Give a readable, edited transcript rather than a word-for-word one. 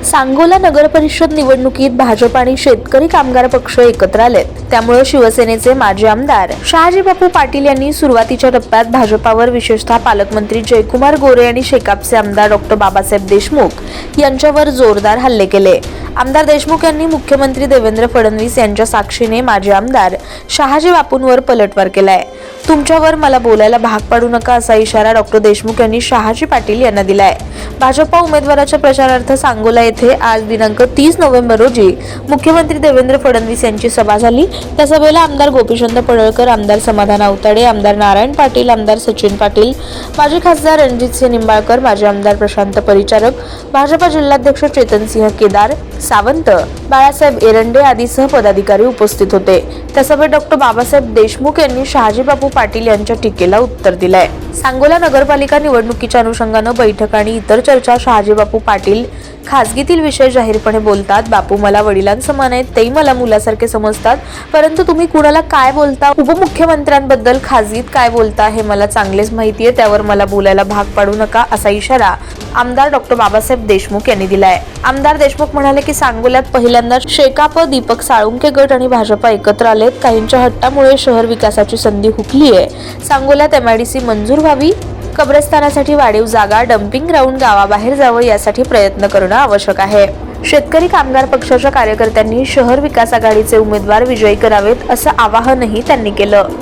सांगोला नगर परिषद निवडणुकीत भाजप आणि शेतकरी कामगार पक्ष एकत्र आलेत। त्यामुळे शिवसेनेचे माजी आमदार शहाजीबापू पाटील यांनी सुरुवातीच्या टप्प्यात भाजपावर विशेषतः पालकमंत्री जयकुमार गोरे आणि शेकापचे आमदार डॉ. बाबासाहेब देशमुख यांच्यावर जोरदार हल्ले केले। आमदार देशमुख यांनी मुख्यमंत्री देवेंद्र फडणवीस यांच्या साक्षीने माजी आमदार शहाजीबापूंवर पलटवार केलाय। तुमच्यावर मला बोलायला भाग पाडू नका असा इशारा डॉ. देशमुख यांनी शहाजी पाटील यांना दिलाय। भाजपा उमेदवाराच्या प्रचारार्थ सांगोला येथे आज दिनांक 30 नोव्हेंबर रोजी मुख्यमंत्री देवेंद्र फडणवीस यांची सभा झाली। त्या सभेला आमदार गोपीचंद पडळकर, आमदार समाधान आवताडे, आमदार नारायण पाटील, आमदार सचिन पाटील, माजी खासदार रणजितसिंह निंबाळकर, माजी आमदार प्रशांत परिचारक, भाजपा जिल्हाध्यक्ष चेतनसिंह केदार, सावंत, बाळासाहेब एरंडे आदीसह पदाधिकारी उपस्थित होते। त्या सभेत डॉ. बाबासाहेब देशमुख यांनी शहाजीबापू पाटील यांच्या टीकेला उत्तर दिलंय। सांगोला नगरपालिका निवडणुकीच्या अनुषंगाने बैठक आणि इतर चर्चा शहाजीबापू पाटील खासगीतील विषय जाहीरपणे बोलतात। बापू मला वडिलांसमान आहेत, तेही मला मुलासारखे समजतात, परंतु तुम्ही कुणाला काय बोलता, उपमुख्यमंत्र्यांबद्दल खासगीत काय बोलता हे मला चांगलेच माहिती आहे, त्यावर मला बोलायला भाग पाडू नका असा इशारा आमदार डॉ. बाबासाहेब देशमुख यांनी दिलाय। आमदार देशमुख म्हणाले की सांगोल्यात पहिल्यांदा शेकाप, दीपक साळुंखे गट आणि भाजपा एकत्र आलेत। काहींच्या हट्टामुळे शहर विकासाची संधी हुकली आहे। सांगोल्यात MIDC मंजूर व्हावी, कब्रस्तानासाठी वाढीव जागा, डम्पिंग ग्राउंड गावाबाहेर जावं यासाठी प्रयत्न करणं आवश्यक आहे। शेतकरी कामगार पक्षाच्या कार्यकर्त्यांनी शहर विकास आघाडीचे उमेदवार विजयी करावेत असं आवाहनही त्यांनी केलं।